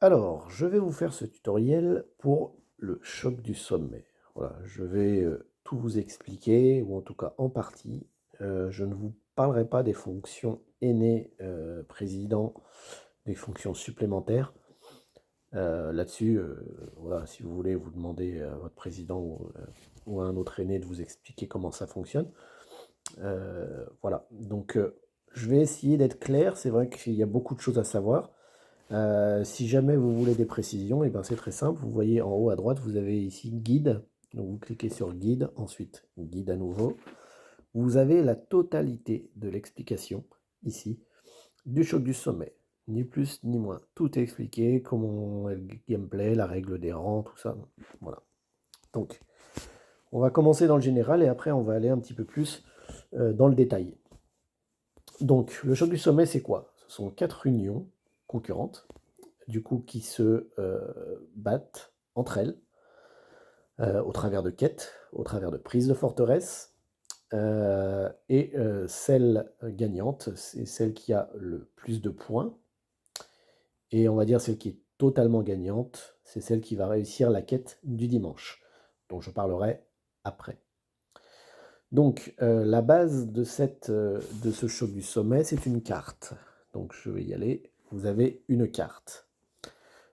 Alors, je vais vous faire ce tutoriel pour le choc du sommet. Voilà, je vais tout vous expliquer, ou en tout cas en partie. Je ne vous parlerai pas des fonctions aînées président, des fonctions supplémentaires. Là-dessus, voilà, si vous voulez, vous demandez à votre président ou à un autre aîné de vous expliquer comment ça fonctionne. Voilà, donc je vais essayer d'être clair. C'est vrai qu'il y a beaucoup de choses à savoir. Si jamais vous voulez des précisions, et ben c'est très simple. Vous voyez en haut à droite, vous avez ici guide. Donc vous cliquez sur guide, ensuite guide à nouveau. Vous avez la totalité de l'explication ici du choc du sommet. Ni plus ni moins. Tout est expliqué, comment est le gameplay, la règle des rangs, tout ça. Voilà. Donc on va commencer dans le général et après on va aller un petit peu plus dans le détail. Donc le choc du sommet, c'est quoi? Ce sont 4 unions concurrentes du coup qui se battent entre elles au travers de quêtes, au travers de prises de forteresse. Celle gagnante, c'est celle qui a le plus de points. Et on va dire celle qui est totalement gagnante, c'est celle qui va réussir la quête du dimanche, dont je parlerai après. Donc la base de ce choc du sommet, c'est une carte. Donc je vais y aller. Vous avez une carte.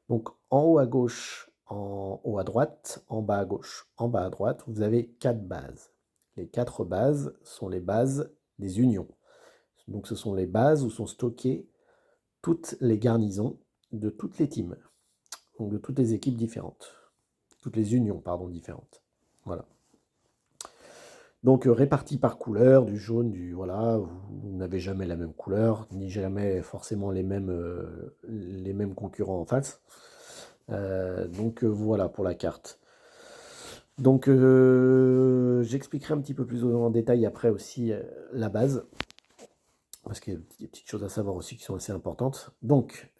Donc en haut à gauche, en haut à droite, en bas à gauche, en bas à droite, vous avez 4 bases. Les 4 bases sont les bases des unions. Donc ce sont les bases où sont stockées toutes les garnisons de toutes les teams, donc de toutes les équipes différentes, toutes les unions, pardon, différentes. Voilà. Donc réparties par couleur, du jaune, du voilà, vous n'avez jamais la même couleur, ni jamais forcément les mêmes concurrents en face. Voilà pour la carte. Donc j'expliquerai un petit peu plus en détail après aussi la base, parce qu'il y a des petites choses à savoir aussi qui sont assez importantes. Donc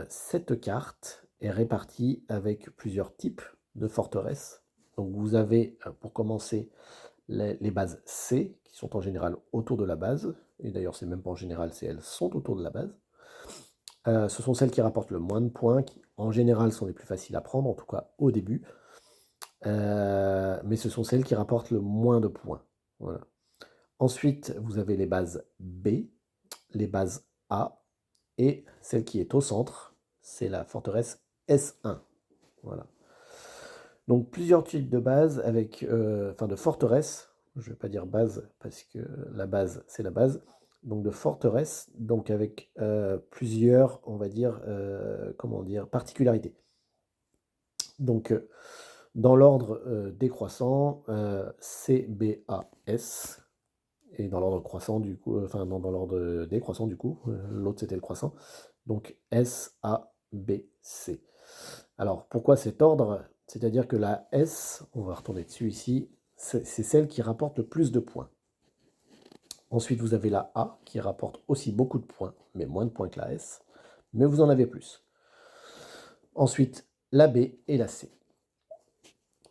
cette carte est répartie avec plusieurs types de forteresses. Donc vous avez pour commencer les bases C, qui sont en général autour de la base, et d'ailleurs c'est même pas en général, c'est elles sont autour de la base. Ce sont celles qui rapportent le moins de points, qui en général sont les plus faciles à prendre, en tout cas au début. Mais ce sont celles qui rapportent le moins de points. Voilà. Ensuite, vous avez les bases B, les bases A, et celle qui est au centre, c'est la forteresse S1. Voilà. Donc plusieurs types de bases avec, enfin de forteresses. Je ne vais pas dire base parce que la base c'est la base. Donc de forteresses, donc avec plusieurs, on va dire, comment dire, particularités. Donc dans l'ordre décroissant, C, B, A, S. Et dans l'ordre croissant, du coup, enfin dans l'ordre décroissant, du coup, l'autre c'était le croissant. Donc S, A, B, C. Alors pourquoi cet ordre? C'est-à-dire que la S, on va retourner dessus ici, c'est celle qui rapporte le plus de points. Ensuite, vous avez la A qui rapporte aussi beaucoup de points, mais moins de points que la S, mais vous en avez plus. Ensuite, la B et la C.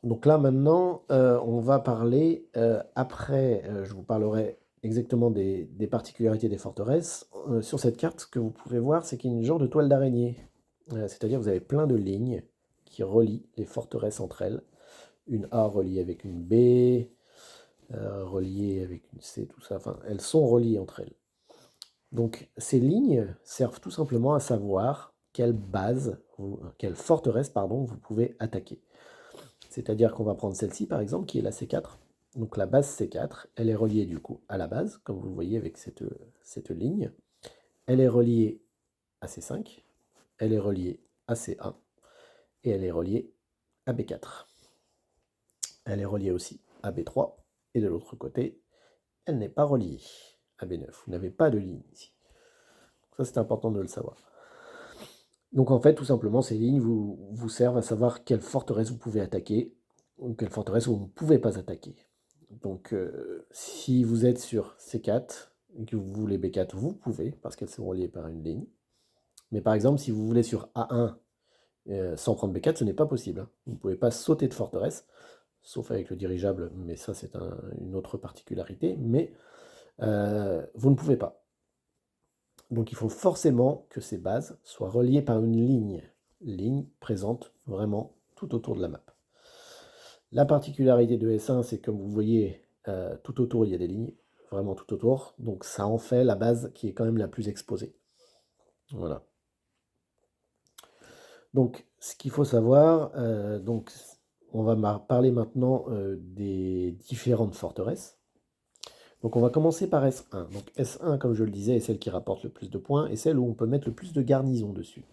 Donc là, maintenant, on va parler, après, je vous parlerai exactement des particularités des forteresses. Sur cette carte, ce que vous pouvez voir, c'est qu'il y a une genre de toile d'araignée. C'est-à-dire que vous avez plein de lignes qui relient les forteresses entre elles. Une A reliée avec une B, reliée avec une C, tout ça. Enfin, elles sont reliées entre elles. Donc ces lignes servent tout simplement à savoir quelle base, quelle forteresse, pardon, vous pouvez attaquer. C'est-à-dire qu'on va prendre celle-ci, par exemple, qui est la C4. Donc la base C4, elle est reliée du coup à la base, comme vous le voyez avec cette ligne. Elle est reliée à C5, elle est reliée à C1, et elle est reliée à B4. Elle est reliée aussi à B3, et de l'autre côté, elle n'est pas reliée à B9. Vous n'avez pas de ligne ici. Ça, c'est important de le savoir. Donc en fait, tout simplement, ces lignes vous servent à savoir quelle forteresse vous pouvez attaquer, ou quelle forteresse vous ne pouvez pas attaquer. Donc si vous êtes sur C4 et que vous voulez B4, vous pouvez, parce qu'elles sont reliées par une ligne. Mais par exemple, si vous voulez sur A1 sans prendre B4, ce n'est pas possible, hein. Vous ne pouvez pas sauter de forteresse, sauf avec le dirigeable, mais ça c'est une autre particularité, mais vous ne pouvez pas. Donc il faut forcément que ces bases soient reliées par une ligne. lignes présentes vraiment tout autour de la map. La particularité de S1, c'est comme vous voyez, tout autour, il y a des lignes, vraiment tout autour. Donc ça en fait la base qui est quand même la plus exposée. Voilà. Donc ce qu'il faut savoir, donc on va parler maintenant des différentes forteresses. Donc on va commencer par S1. Donc S1, comme je le disais, est celle qui rapporte le plus de points et celle où on peut mettre le plus de garnisons dessus.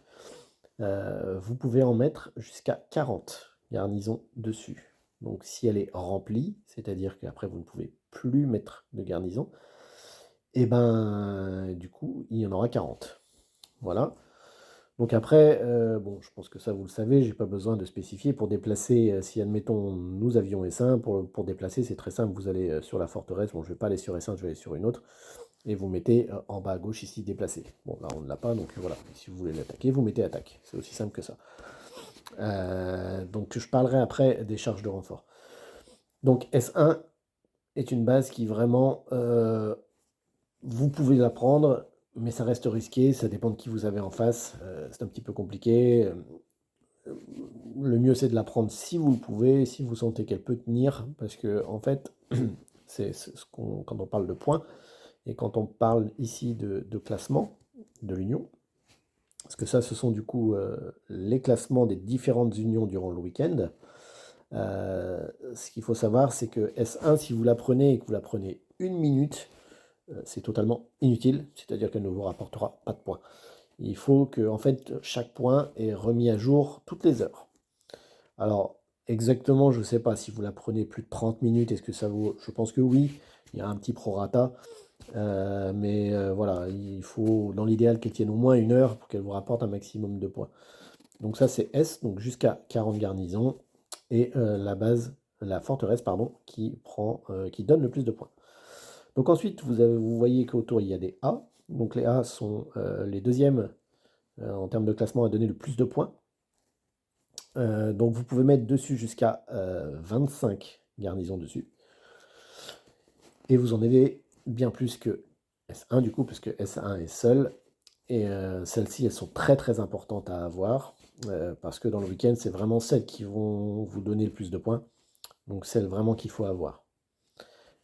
Vous pouvez en mettre jusqu'à 40 garnisons dessus. Donc si elle est remplie, c'est-à-dire qu'après vous ne pouvez plus mettre de garnison, et ben du coup il y en aura 40. Voilà. Donc après, bon, je pense que ça vous le savez, j'ai pas besoin de spécifier. Pour déplacer, si admettons nous avions S1, pour déplacer c'est très simple, vous allez sur la forteresse, bon je vais pas aller sur S1, je vais aller sur une autre, et vous mettez en bas à gauche ici déplacer. Bon là on ne l'a pas, donc voilà, si vous voulez l'attaquer, vous mettez attaque, c'est aussi simple que ça. Donc je parlerai après des charges de renfort. Donc S1 est une base qui vraiment, vous pouvez la prendre, mais ça reste risqué, ça dépend de qui vous avez en face, c'est un petit peu compliqué. Le mieux c'est de la prendre si vous le pouvez, si vous sentez qu'elle peut tenir, parce que en fait, c'est quand on parle de points, et quand on parle ici de classement de l'union, parce que ça ce sont du coup les classements des différentes unions durant le week-end. Ce qu'il faut savoir, c'est que S1, si vous la prenez et que vous la prenez une minute, c'est totalement inutile, c'est-à-dire qu'elle ne vous rapportera pas de points. Il faut que en fait, chaque point est remis à jour toutes les heures. Alors, exactement, je ne sais pas si vous la prenez plus de 30 minutes, est-ce que ça vaut... Je pense que oui, il y a un petit prorata, mais voilà, il faut dans l'idéal qu'elle tienne au moins une heure pour qu'elle vous rapporte un maximum de points. Donc ça c'est S, donc jusqu'à 40 garnisons, et la base, la forteresse, pardon, qui donne le plus de points. Donc ensuite, vous voyez qu'autour, il y a des A. Donc les A sont les deuxièmes en termes de classement à donner le plus de points. Donc vous pouvez mettre dessus jusqu'à 25 garnisons dessus. Et vous en avez bien plus que S1 du coup, parce que S1 est seul. Et celles-ci, elles sont très très importantes à avoir, parce que dans le week-end, c'est vraiment celles qui vont vous donner le plus de points. Donc celles vraiment qu'il faut avoir.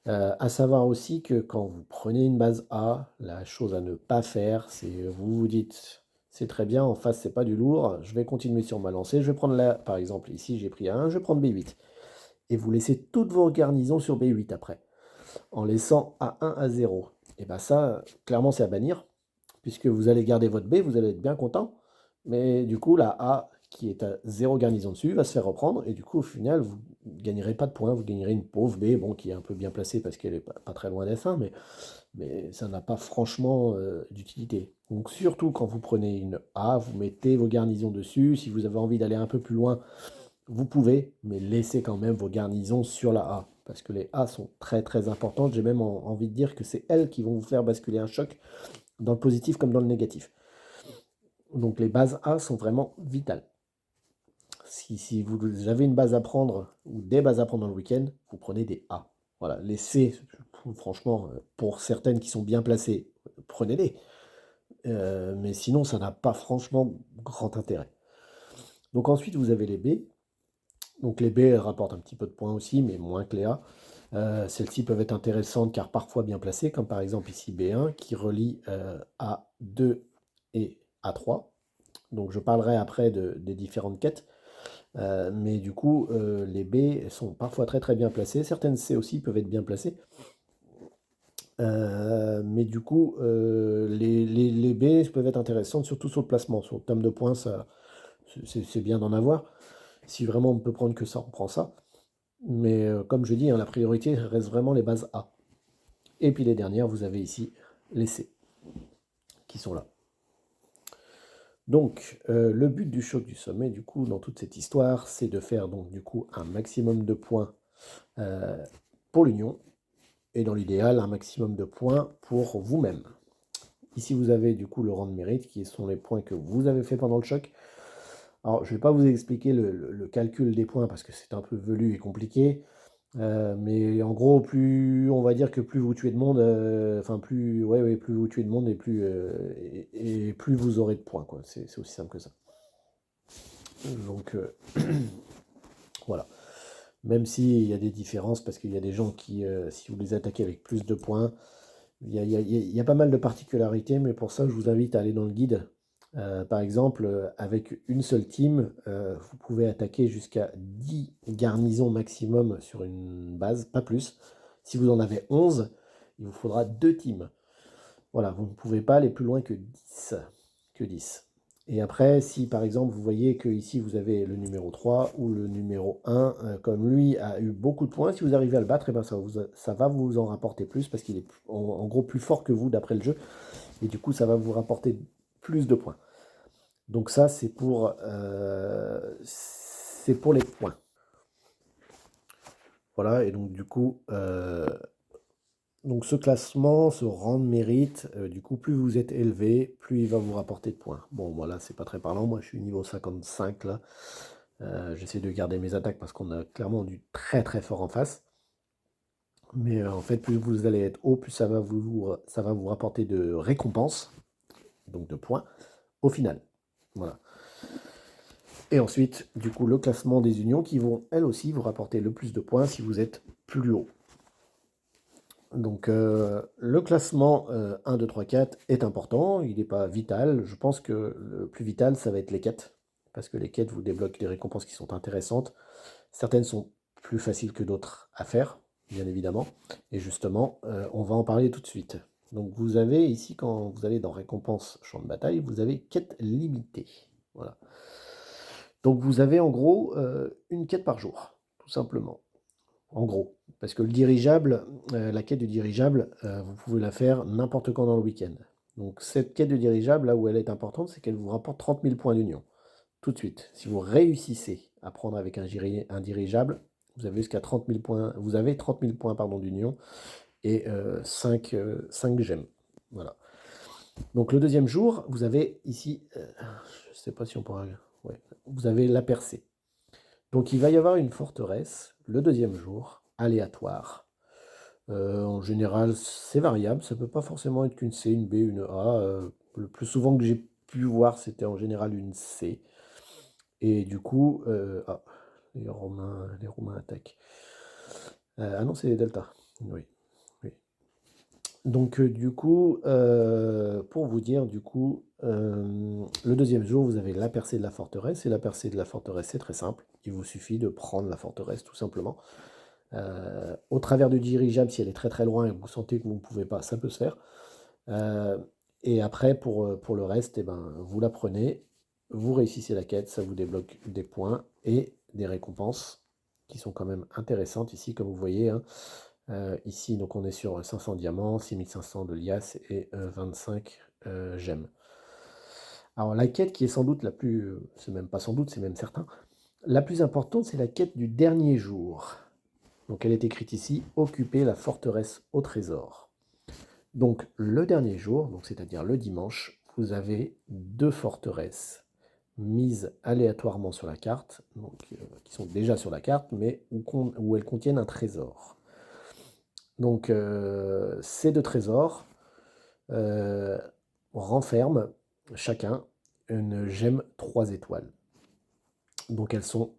À savoir aussi que quand vous prenez une base A, la chose à ne pas faire, c'est vous vous dites, c'est très bien, en face c'est pas du lourd, je vais continuer sur ma lancée, je vais prendre là, par exemple ici j'ai pris A1, je vais prendre B8. Et vous laissez toutes vos garnisons sur B8 après, en laissant A1 à 0. Et bien ça, clairement c'est à bannir, puisque vous allez garder votre B, vous allez être bien content, mais du coup la A qui est à 0 garnison dessus va se faire reprendre, et du coup au final vous ne gagnerez pas de points, vous gagnerez une pauvre B, bon, qui est un peu bien placée parce qu'elle est pas très loin d'F1, mais ça n'a pas franchement d'utilité. Donc surtout quand vous prenez une A, vous mettez vos garnisons dessus, si vous avez envie d'aller un peu plus loin, vous pouvez, mais laissez quand même vos garnisons sur la A, parce que les A sont très très importantes, j'ai même envie de dire que c'est elles qui vont vous faire basculer un choc, dans le positif comme dans le négatif. Donc les bases A sont vraiment vitales. Si vous avez une base à prendre ou des bases à prendre dans le week-end, vous prenez des A. Voilà, les C, franchement, pour certaines qui sont bien placées, prenez-les. Mais sinon, ça n'a pas franchement grand intérêt. Donc ensuite, vous avez les B. Donc les B, elles rapportent un petit peu de points aussi, mais moins que les A. Celles-ci peuvent être intéressantes car parfois bien placées, comme par exemple ici B1 qui relie A2 et A3. Donc je parlerai après des différentes quêtes. Mais du coup, les B sont parfois très très bien placées. Certaines C aussi peuvent être bien placées. Mais du coup, les B peuvent être intéressantes, surtout sur le placement. Sur le terme de points, c'est bien d'en avoir. Si vraiment on ne peut prendre que ça, on prend ça. Mais comme je dis, hein, la priorité reste vraiment les bases A. Et puis les dernières, vous avez ici les C qui sont là. Donc, le but du choc du sommet, du coup, dans toute cette histoire, c'est de faire donc du coup un maximum de points pour l'union, et dans l'idéal, un maximum de points pour vous-même. Ici, vous avez du coup le rang de mérite, qui sont les points que vous avez fait pendant le choc. Alors, je ne vais pas vous expliquer le calcul des points, parce que c'est un peu velu et compliqué. Mais en gros, plus on va dire que plus vous tuez de monde, enfin plus vous tuez de monde et plus vous aurez de points, quoi. C'est aussi simple que ça. Donc voilà. Même s'il y a des différences, parce qu'il y a des gens qui, si vous les attaquez avec plus de points, il y a pas mal de particularités, mais pour ça, je vous invite à aller dans le guide. Par exemple, avec une seule team, vous pouvez attaquer jusqu'à 10 garnisons maximum sur une base, pas plus. Si vous en avez 11, il vous faudra 2 teams. Voilà, vous ne pouvez pas aller plus loin que 10. Que 10. Et après, si par exemple vous voyez que ici vous avez le numéro 3 ou le numéro 1, comme lui a eu beaucoup de points, si vous arrivez à le battre, eh ben ça va vous en rapporter plus parce qu'il est en gros plus fort que vous d'après le jeu. Et du coup, ça va vous rapporter plus de points. Donc ça, c'est pour les points. Voilà, et donc du coup, donc ce classement, ce rang de mérite, du coup, plus vous êtes élevé, plus il va vous rapporter de points. Bon, voilà, c'est pas très parlant. Moi, je suis niveau 55 là. J'essaie de garder mes attaques parce qu'on a clairement du très très fort en face. Mais en fait, plus vous allez être haut, plus ça va vous rapporter de récompenses, donc de points, au final. Voilà. Et ensuite, du coup, le classement des unions qui vont, elles aussi, vous rapporter le plus de points si vous êtes plus haut. Donc, le classement 1, 2, 3, 4 est important, il n'est pas vital. Je pense que le plus vital, ça va être les quêtes, parce que les quêtes vous débloquent des récompenses qui sont intéressantes. Certaines sont plus faciles que d'autres à faire, bien évidemment. Et justement, on va en parler tout de suite. Donc, vous avez ici, quand vous allez dans récompense champ de bataille, vous avez quête limitée. Voilà. Donc vous avez en gros une quête par jour, tout simplement. En gros. Parce que le dirigeable, la quête du dirigeable, vous pouvez la faire n'importe quand dans le week-end. Donc cette quête de dirigeable, là où elle est importante, c'est qu'elle vous rapporte 30 000 points d'union. Tout de suite. Si vous réussissez à prendre avec un dirigeable, vous avez jusqu'à 30 000 points, vous avez 30 000 points pardon, d'union et 5 gemmes. Voilà. Donc le deuxième jour, vous avez ici, je ne sais pas si on pourra... Ouais, vous avez la percée. Donc il va y avoir une forteresse le deuxième jour, aléatoire. En général, c'est variable, ça ne peut pas forcément être qu'une C, une B, une A. Le plus souvent que j'ai pu voir, c'était en général une C. Et du coup, les Romains attaquent. Ah non, c'est les Deltas. Oui, oui. Donc du coup, pour vous dire, du coup, le deuxième jour, vous avez la percée de la forteresse. Et la percée de la forteresse, c'est très simple. Il vous suffit de prendre la forteresse, tout simplement. Au travers du dirigeable, si elle est très très loin et vous sentez que vous ne pouvez pas, ça peut se faire. Euh, et après, pour le reste, eh ben, vous la prenez, vous réussissez la quête, ça vous débloque des points et des récompenses qui sont quand même intéressantes ici, comme vous voyez, hein. Ici, donc on est sur 500 diamants, 6500 de liasses et 25 gemmes. Alors la quête qui est sans doute la plus, c'est même pas sans doute, c'est même certain, la plus importante, c'est la quête du dernier jour. Donc elle est écrite ici, occuper la forteresse au trésor. Donc le dernier jour, donc c'est-à-dire le dimanche, vous avez 2 forteresses mises aléatoirement sur la carte, donc, qui sont déjà sur la carte, mais où elles contiennent un trésor. Donc ces 2 trésors renferment chacun une gemme 3 étoiles. Donc elles sont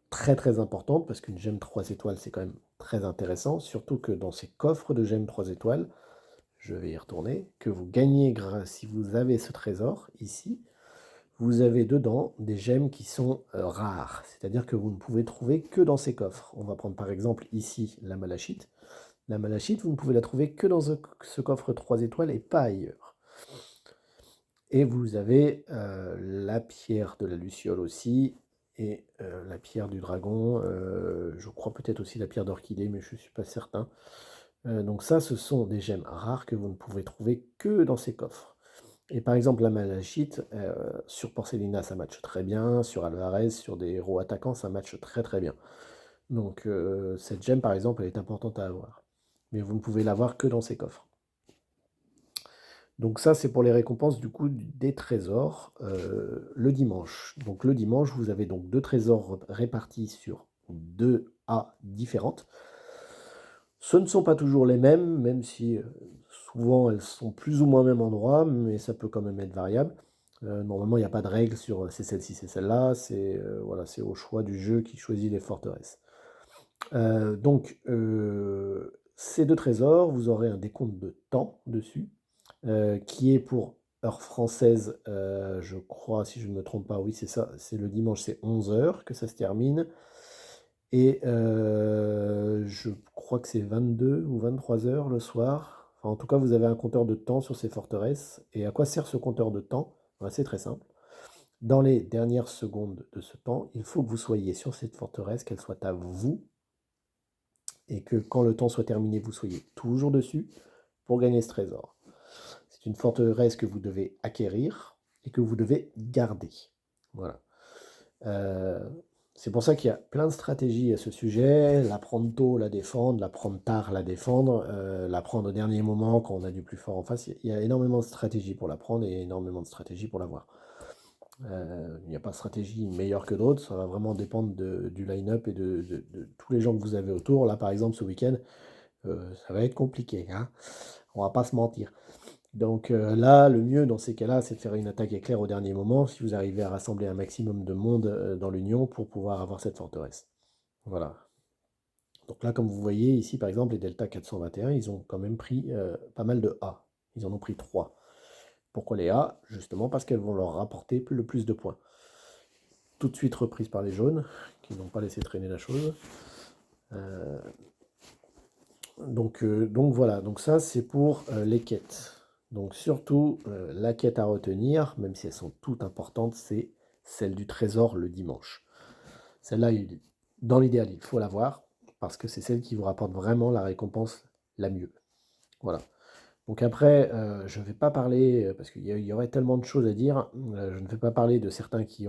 très très importantes parce qu'une gemme 3 étoiles c'est quand même très intéressant, surtout que dans ces coffres de gemmes 3 étoiles, je vais y retourner, que vous gagnez si vous avez ce trésor ici, vous avez dedans des gemmes qui sont rares, c'est-à-dire que vous ne pouvez trouver que dans ces coffres. On va prendre par exemple ici la malachite. La malachite, vous ne pouvez la trouver que dans ce coffre 3 étoiles et pas ailleurs. Et vous avez la pierre de la luciole aussi, et la pierre du dragon, je crois peut-être aussi la pierre d'orchidée, mais je ne suis pas certain. Donc ça, ce sont des gemmes rares que vous ne pouvez trouver que dans ces coffres. Et par exemple, la malachite, sur Porcellina, ça matche très bien, sur Alvarez, sur des héros attaquants, ça matche très très bien. Donc cette gemme, par exemple, elle est importante à avoir. Mais vous ne pouvez l'avoir que dans ces coffres. Donc ça, c'est pour les récompenses du coup des trésors le dimanche. Donc le dimanche, vous avez donc 2 trésors répartis sur 2 A différentes. Ce ne sont pas toujours les mêmes, même si souvent elles sont plus ou moins au même endroit, mais ça peut quand même être variable. Normalement, il n'y a pas de règle sur c'est celle-ci, c'est celle-là. Voilà, c'est au choix du jeu qui choisit les forteresses. Donc, ces deux trésors, vous aurez un décompte de temps dessus, qui est pour heure française, je crois, si je ne me trompe pas, oui, c'est ça, c'est le dimanche, c'est 11 h que ça se termine. Et je crois que c'est 22 ou 23 heures le soir. Enfin, en tout cas, vous avez un compteur de temps sur ces forteresses. Et à quoi sert ce compteur de temps? C'est très simple. Dans les dernières secondes de ce temps, il faut que vous soyez sur cette forteresse, qu'elle soit à vous, et que quand le temps soit terminé, vous soyez toujours dessus pour gagner ce trésor. C'est une forteresse que vous devez acquérir et que vous devez garder. Voilà. Euh, c'est pour ça qu'il y a plein de stratégies à ce sujet. La prendre tôt, la défendre, la prendre tard, la défendre, la prendre au dernier moment quand on a du plus fort en face. Il y a énormément de stratégies pour la prendre et énormément de stratégies pour l'avoir. Il n'y a pas de stratégie meilleure que d'autres, ça va vraiment dépendre du line-up et de tous les gens que vous avez autour. Là, par exemple, ce week-end, ça va être compliqué, hein. On va pas se mentir. Donc là, le mieux dans ces cas-là, c'est de faire une attaque éclair au dernier moment, si vous arrivez à rassembler un maximum de monde dans l'Union pour pouvoir avoir cette forteresse. Voilà. Donc là, comme vous voyez ici, par exemple, les Delta 421, ils ont quand même pris pas mal de A. Ils en ont pris 3. Pourquoi les A? Justement parce qu'elles vont leur rapporter le plus de points. Tout de suite reprise par les jaunes, qui n'ont pas laissé traîner la chose. Donc voilà, donc ça c'est pour les quêtes. Donc surtout, la quête à retenir, même si elles sont toutes importantes, c'est celle du trésor le dimanche. Celle-là, dans l'idéal, il faut l'avoir, parce que c'est celle qui vous rapporte vraiment la récompense la mieux. Voilà. Donc après, je ne vais pas parler, parce qu'il y aurait tellement de choses à dire, je ne vais pas parler de certains qui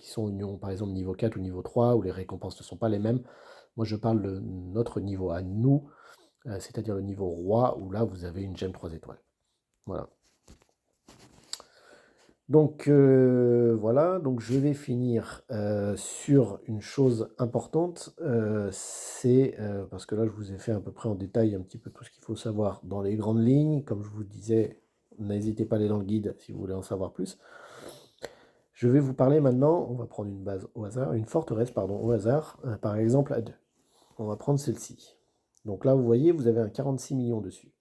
sont union, par exemple niveau 4 ou niveau 3, où les récompenses ne sont pas les mêmes. Moi, je parle de notre niveau à nous, c'est-à-dire le niveau roi, où là, vous avez une gemme 3 étoiles. Voilà. Donc voilà, donc je vais finir sur une chose importante, c'est parce que là je vous ai fait à peu près en détail un petit peu tout ce qu'il faut savoir dans les grandes lignes. Comme je vous disais, n'hésitez pas à aller dans le guide si vous voulez en savoir plus. Je vais vous parler maintenant, on va prendre une base au hasard, une forteresse pardon au hasard, par exemple à 2. On va prendre celle-ci. Donc là vous voyez, vous avez un 46 millions dessus.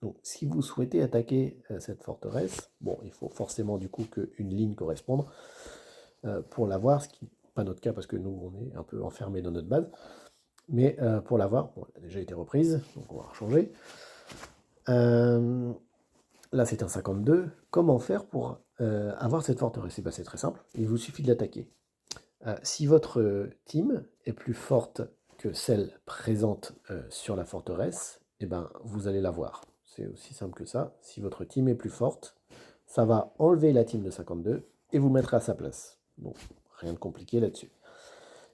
Donc, si vous souhaitez attaquer cette forteresse, bon, il faut forcément du coup qu'une ligne corresponde pour l'avoir, ce qui n'est pas notre cas parce que nous, on est un peu enfermés dans notre base. Mais pour l'avoir, bon, elle a déjà été reprise, donc on va changer. Là, c'est un 52. Comment faire pour avoir cette forteresse? C'est très simple, il vous suffit de l'attaquer. Si votre team est plus forte que celle présente sur la forteresse, eh ben, vous allez l'avoir. C'est aussi simple que ça. Si votre team est plus forte, ça va enlever la team de 52 et vous mettre à sa place. Bon, rien de compliqué là-dessus.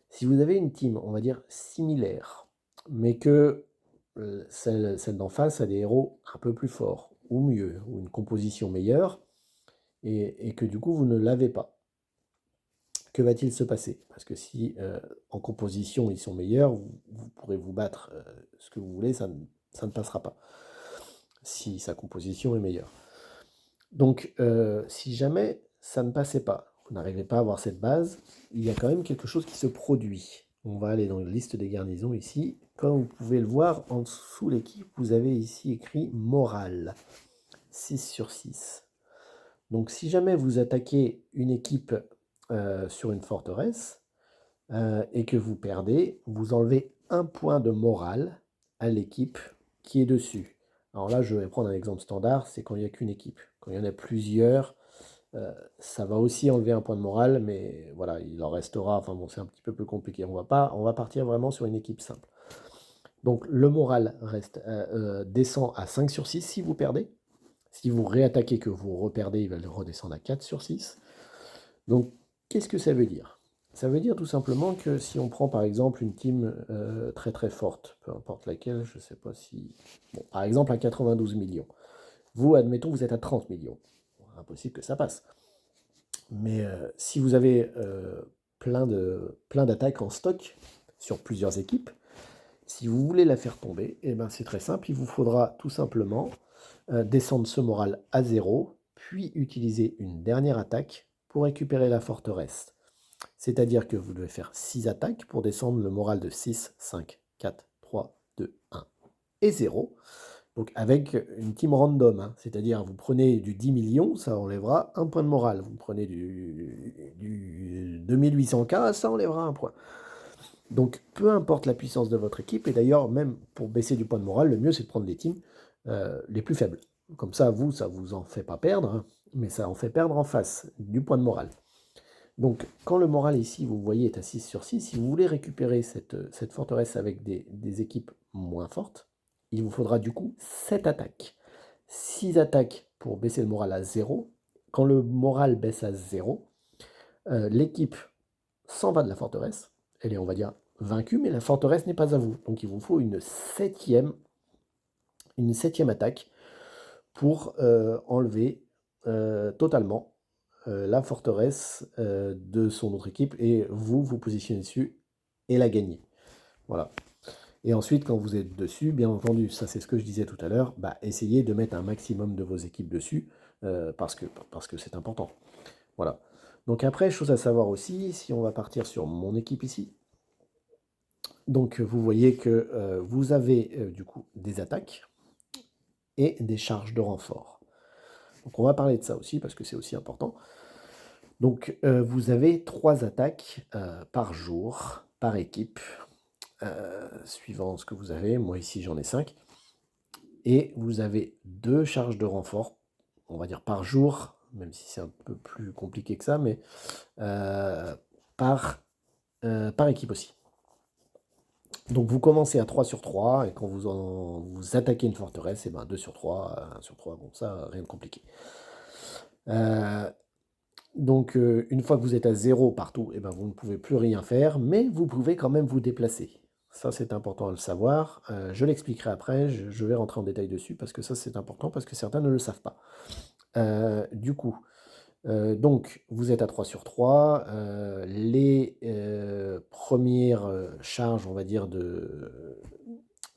Si vous avez une team, on va dire, similaire, mais que celle d'en face a des héros un peu plus forts, ou mieux, ou une composition meilleure, et que du coup vous ne l'avez pas, que va-t-il se passer? Parce que si en composition ils sont meilleurs, vous pourrez vous battre ce que vous voulez, ça ne passera pas. Si sa composition est meilleure. Donc si jamais ça ne passait pas, vous n'arrivez pas à avoir cette base, il y a quand même quelque chose qui se produit. On va aller dans la liste des garnisons ici. Comme vous pouvez le voir, en dessous l'équipe, vous avez ici écrit morale. 6 sur 6. Donc si jamais vous attaquez une équipe sur une forteresse et que vous perdez, vous enlevez un point de morale à l'équipe qui est dessus. Alors là, je vais prendre un exemple standard, c'est quand il n'y a qu'une équipe. Quand il y en a plusieurs, ça va aussi enlever un point de morale, mais voilà, il en restera, enfin bon, c'est un petit peu plus compliqué. On va partir vraiment sur une équipe simple. Donc le moral descend à 5 sur 6 si vous perdez. Si vous réattaquez que vous reperdez, il va redescendre à 4 sur 6. Donc, qu'est-ce que ça veut dire? Ça veut dire tout simplement que si on prend par exemple une team très très forte, peu importe laquelle, je ne sais pas si... Bon, par exemple à 92 millions. Vous, admettons, vous êtes à 30 millions. Bon, impossible que ça passe. Mais si vous avez plein d'attaques en stock sur plusieurs équipes, si vous voulez la faire tomber, eh ben c'est très simple, il vous faudra tout simplement descendre ce moral à 0 puis utiliser une dernière attaque pour récupérer la forteresse. C'est-à-dire que vous devez faire 6 attaques pour descendre le moral de 6, 5, 4, 3, 2, 1 et 0. Donc avec une team random, hein. C'est-à-dire vous prenez du 10 millions, ça enlèvera un point de morale. Vous prenez du 2800K, ça enlèvera un point. Donc peu importe la puissance de votre équipe, et d'ailleurs même pour baisser du point de morale, le mieux c'est de prendre les teams les plus faibles. Comme ça, ça vous en fait pas perdre, hein, mais ça en fait perdre en face du point de morale. Donc quand le moral ici, vous voyez, est à 6 sur 6, si vous voulez récupérer cette forteresse avec des équipes moins fortes, il vous faudra du coup 7 attaques. 6 attaques pour baisser le moral à 0. Quand le moral baisse à 0, l'équipe s'en va de la forteresse. Elle est, on va dire, vaincue, mais la forteresse n'est pas à vous. Donc il vous faut une septième attaque pour enlever totalement la forteresse de son autre équipe et vous positionnez dessus et la gagner. Voilà. Et ensuite, quand vous êtes dessus, bien entendu, ça c'est ce que je disais tout à l'heure, essayez de mettre un maximum de vos équipes dessus parce que c'est important. Voilà. Donc après, chose à savoir aussi, si on va partir sur mon équipe ici, donc vous voyez que vous avez du coup des attaques et des charges de renfort. Donc on va parler de ça aussi parce que c'est aussi important. Donc vous avez 3 attaques par jour, par équipe, suivant ce que vous avez. Moi ici j'en ai 5. Et vous avez 2 charges de renfort, on va dire par jour, même si c'est un peu plus compliqué que ça, mais par équipe aussi. Donc vous commencez à 3 sur 3, et quand vous attaquez une forteresse, et 2 sur 3, 1 sur 3, bon ça, rien de compliqué. Donc une fois que vous êtes à 0 partout, vous ne pouvez plus rien faire, mais vous pouvez quand même vous déplacer. Ça c'est important à le savoir, je l'expliquerai après, je vais rentrer en détail dessus, parce que ça c'est important, parce que certains ne le savent pas. Du coup, donc vous êtes à 3 sur 3, les premières charges, on va dire,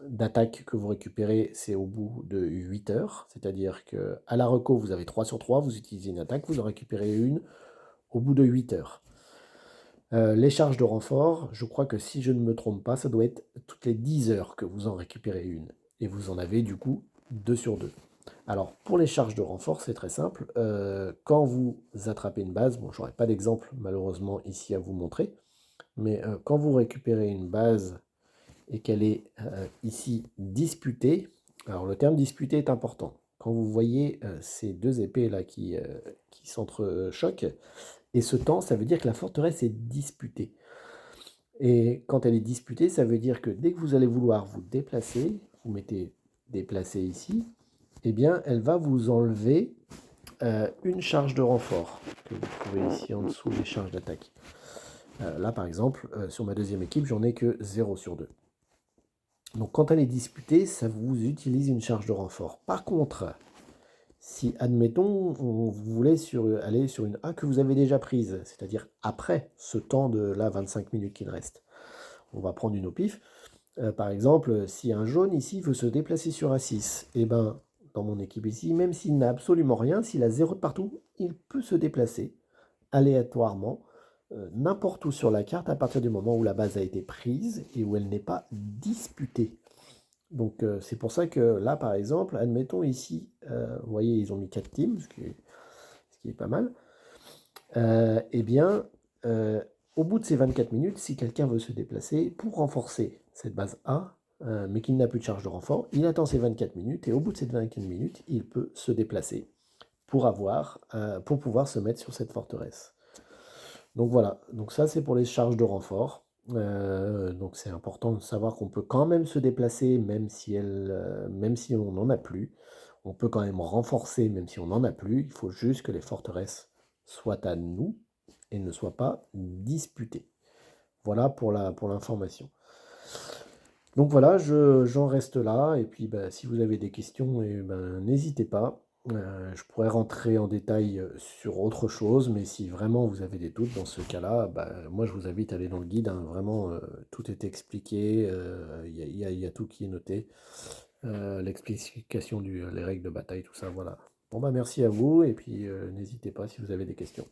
d'attaque que vous récupérez, c'est au bout de 8 heures, c'est-à-dire qu'à la reco, vous avez 3 sur 3, vous utilisez une attaque, vous en récupérez une au bout de 8 heures. Les charges de renfort, je crois que si je ne me trompe pas, ça doit être toutes les 10 heures que vous en récupérez une, et vous en avez du coup 2 sur 2. Alors, pour les charges de renfort, c'est très simple. Quand vous attrapez une base, bon, j'aurais pas d'exemple malheureusement ici à vous montrer, mais quand vous récupérez une base et qu'elle est ici disputée, alors le terme disputé est important. Quand vous voyez ces deux épées là qui s'entrechoquent, et ce temps, ça veut dire que la forteresse est disputée. Et quand elle est disputée, ça veut dire que dès que vous allez vouloir vous déplacer, vous mettez déplacer ici, eh bien, elle va vous enlever une charge de renfort, que vous trouvez ici en dessous des charges d'attaque. Là, par exemple, sur ma deuxième équipe, j'en ai que 0 sur 2. Donc, quand elle est disputée, ça vous utilise une charge de renfort. Par contre, si, admettons, vous voulez aller sur une A que vous avez déjà prise, c'est-à-dire après ce temps de là 25 minutes qu'il reste, on va prendre une au pif. Par exemple, si un jaune ici veut se déplacer sur A6, et dans mon équipe ici, même s'il n'a absolument rien, s'il a 0 de partout, il peut se déplacer aléatoirement n'importe où sur la carte à partir du moment où la base a été prise et où elle n'est pas disputée. Donc c'est pour ça que là, par exemple, admettons ici, vous voyez, ils ont mis 4 teams, ce qui est pas mal. Au bout de ces 24 minutes, si quelqu'un veut se déplacer pour renforcer cette base A, mais qu'il n'a plus de charge de renfort, il attend ces 24 minutes, et au bout de ces 24 minutes, il peut se déplacer pour pouvoir se mettre sur cette forteresse. Donc voilà, donc ça c'est pour les charges de renfort. Donc c'est important de savoir qu'on peut quand même se déplacer même si on n'en a plus. On peut quand même renforcer même si on n'en a plus. Il faut juste que les forteresses soient à nous et ne soient pas disputées. Voilà pour l'information. Donc voilà, j'en reste là. Et puis si vous avez des questions, n'hésitez pas. Je pourrais rentrer en détail sur autre chose, mais si vraiment vous avez des doutes dans ce cas-là, moi je vous invite à aller dans le guide, hein. Vraiment, tout est expliqué, il y a tout qui est noté, l'explication les règles de bataille, tout ça, voilà. Bon, bah, merci à vous et puis n'hésitez pas si vous avez des questions.